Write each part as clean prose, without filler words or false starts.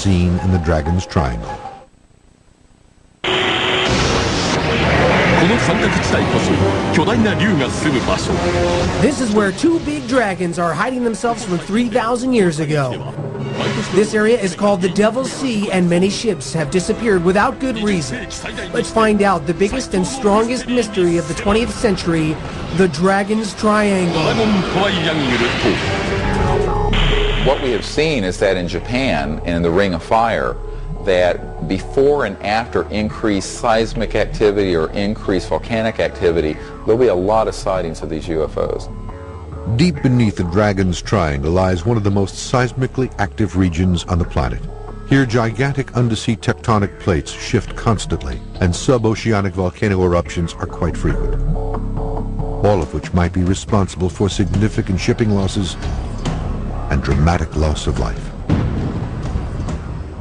seen in the Dragon's Triangle. This is where two big dragons are hiding themselves from 3,000 years ago. This area is called the Devil's Sea, and many ships have disappeared without good reason. Let's find out the biggest and strongest mystery of the 20th century, the Dragon's Triangle. What we have seen is that in Japan and in the Ring of Fire, that before and after increased seismic activity or increased volcanic activity, there'll be a lot of sightings of these UFOs. Deep beneath the Dragon's Triangle lies one of the most seismically active regions on the planet. Here, gigantic undersea tectonic plates shift constantly, and suboceanic volcano eruptions are quite frequent, all of which might be responsible for significant shipping losses and dramatic loss of life.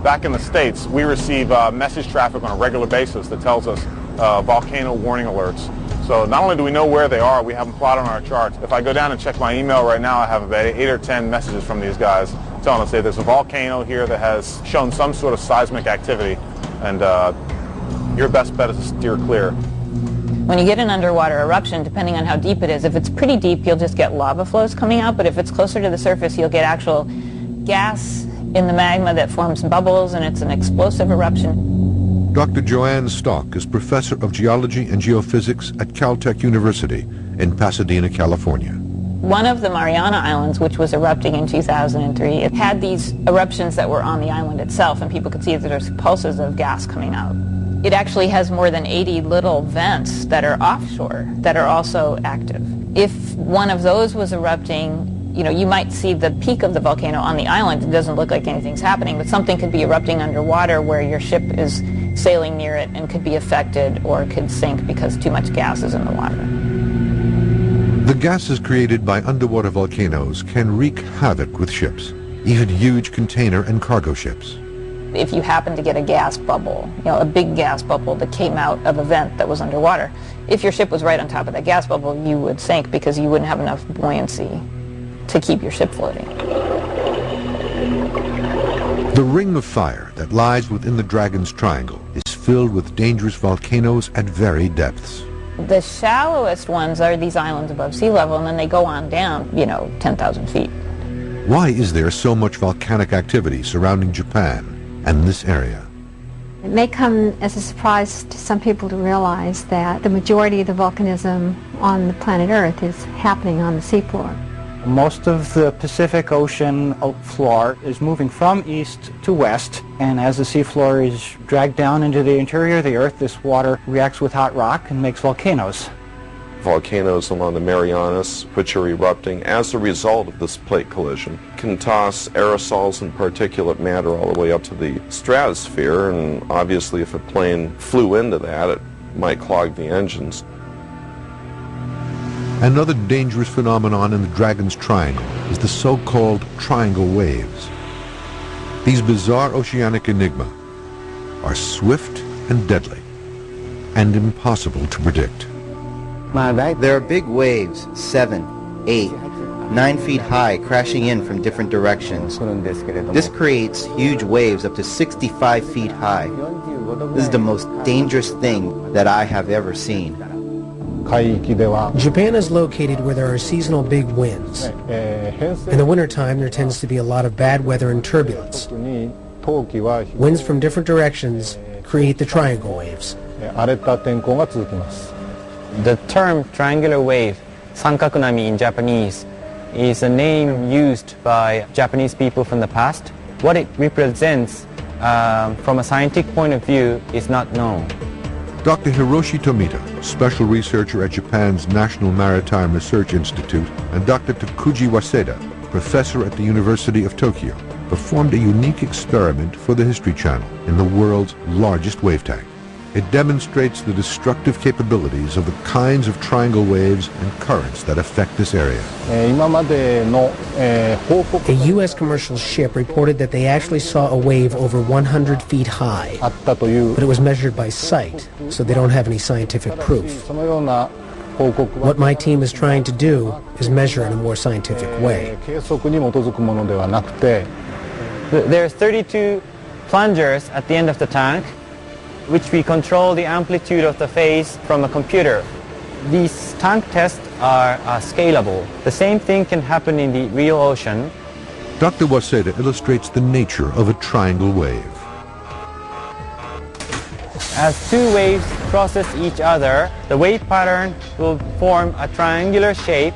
Back in the States, we receive message traffic on a regular basis that tells us volcano warning alerts. So not only do we know where they are, we have them plotted on our charts. If I go down and check my email right now, I have about 8 or 10 messages from these guys telling us, hey, there's a volcano here that has shown some sort of seismic activity, and your best bet is to steer clear. When you get an underwater eruption, depending on how deep it is, if it's pretty deep, you'll just get lava flows coming out, but if it's closer to the surface, you'll get actual gas in the magma that forms bubbles, and it's an explosive eruption. Dr. Joanne Stock is professor of geology and geophysics at Caltech University in Pasadena, California. One of the Mariana Islands, which was erupting in 2003, it had these eruptions that were on the island itself, and people could see that there's pulses of gas coming out. It actually has more than 80 little vents that are offshore that are also active. If one of those was erupting, you might see the peak of the volcano on the island. It doesn't look like anything's happening, but something could be erupting underwater where your ship is sailing near it and could be affected or could sink because too much gas is in the water. The gases created by underwater volcanoes can wreak havoc with ships, even huge container and cargo ships. If you happen to get a gas bubble, a big gas bubble that came out of a vent that was underwater, if your ship was right on top of that gas bubble, you would sink because you wouldn't have enough buoyancy to keep your ship floating. The Ring of Fire that lies within the Dragon's Triangle is filled with dangerous volcanoes at varied depths. The shallowest ones are these islands above sea level, and then they go on down, 10,000 feet. Why is there so much volcanic activity surrounding Japan and this area? It may come as a surprise to some people to realize that the majority of the volcanism on the planet Earth is happening on the seafloor. Most of the Pacific Ocean floor is moving from east to west, and as the seafloor is dragged down into the interior of the Earth, this water reacts with hot rock and makes volcanoes. Volcanoes along the Marianas, which are erupting as a result of this plate collision, can toss aerosols and particulate matter all the way up to the stratosphere, and obviously if a plane flew into that, it might clog the engines. Another dangerous phenomenon in the Dragon's Triangle is the so-called triangle waves. These bizarre oceanic enigma are swift and deadly and impossible to predict. There are big waves, 7, 8, 9 feet high, crashing in from different directions. This creates huge waves up to 65 feet high. This is the most dangerous thing that I have ever seen. Japan is located where there are seasonal big winds. In the wintertime, there tends to be a lot of bad weather and turbulence. Winds from different directions create the triangle waves. The term triangular wave, sankakunami in Japanese, is a name used by Japanese people from the past. What it represents from a scientific point of view is not known. Dr. Hiroshi Tomita, special researcher at Japan's National Maritime Research Institute, and Dr. Takuji Waseda, professor at the University of Tokyo, performed a unique experiment for the History Channel in the world's largest wave tank. It demonstrates the destructive capabilities of the kinds of triangle waves and currents that affect this area. A U.S. commercial ship reported that they actually saw a wave over 100 feet high, but it was measured by sight, so they don't have any scientific proof. What my team is trying to do is measure in a more scientific way. There are 32 plungers at the end of the tank, which we control the amplitude of the phase from a computer. These tank tests are scalable. The same thing can happen in the real ocean. Dr. Waseda illustrates the nature of a triangle wave. As two waves crosses each other, the wave pattern will form a triangular shape.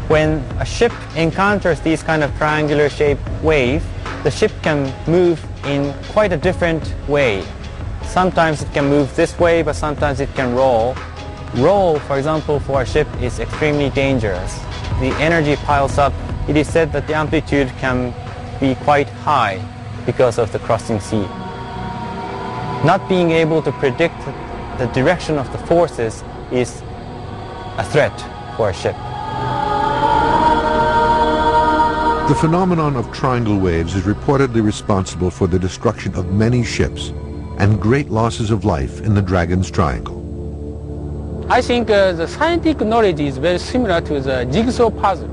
When a ship encounters these kind of triangular shaped wave, the ship can move in quite a different way. Sometimes it can move this way, but sometimes it can roll. Roll, for example, for a ship is extremely dangerous. The energy piles up. It is said that the amplitude can be quite high because of the crossing sea. Not being able to predict the direction of the forces is a threat for a ship. The phenomenon of triangle waves is reportedly responsible for the destruction of many ships and great losses of life in the Dragon's Triangle. I think the scientific knowledge is very similar to the jigsaw puzzle.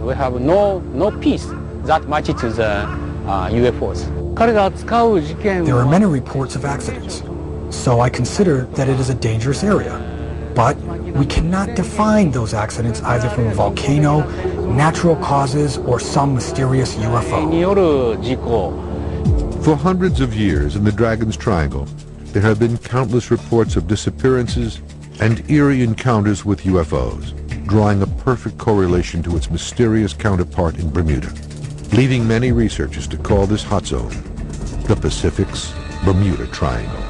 We have no piece that matches to the UFOs. There are many reports of accidents, so I consider that it is a dangerous area. But we cannot define those accidents either from a volcano, natural causes, or some mysterious UFO. For hundreds of years in the Dragon's Triangle, there have been countless reports of disappearances and eerie encounters with UFOs, drawing a perfect correlation to its mysterious counterpart in Bermuda, leading many researchers to call this hot zone the Pacific's Bermuda Triangle.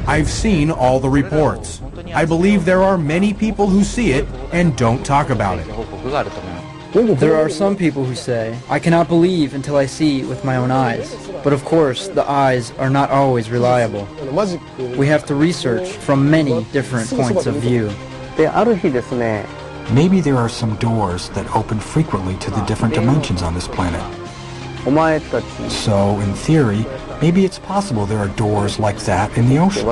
I've seen all the reports. I believe there are many people who see it and don't talk about it. There are some people who say, I cannot believe until I see with my own eyes. But of course, the eyes are not always reliable. We have to research from many different points of view. Maybe there are some doors that open frequently to the different dimensions on this planet. So, in theory, maybe it's possible there are doors like that in the ocean.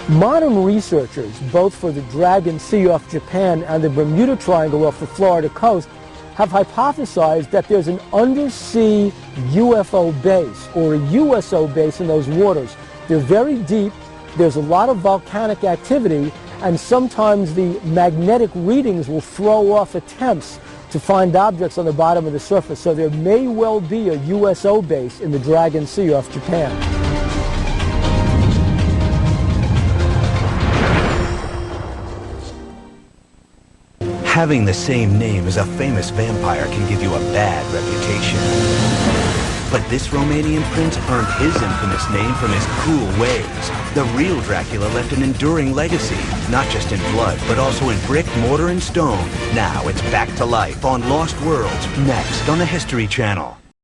Modern researchers, both for the Dragon Sea off Japan and the Bermuda Triangle off the Florida coast, have hypothesized that there's an undersea UFO base or a USO base in those waters. They're very deep, there's a lot of volcanic activity, and sometimes the magnetic readings will throw off attempts to find objects on the bottom of the surface. So there may well be a USO base in the Dragon Sea off Japan. Having the same name as a famous vampire can give you a bad reputation. But this Romanian prince earned his infamous name from his cool ways. The real Dracula left an enduring legacy, not just in blood, but also in brick, mortar, and stone. Now it's back to life on Lost Worlds, next on the History Channel.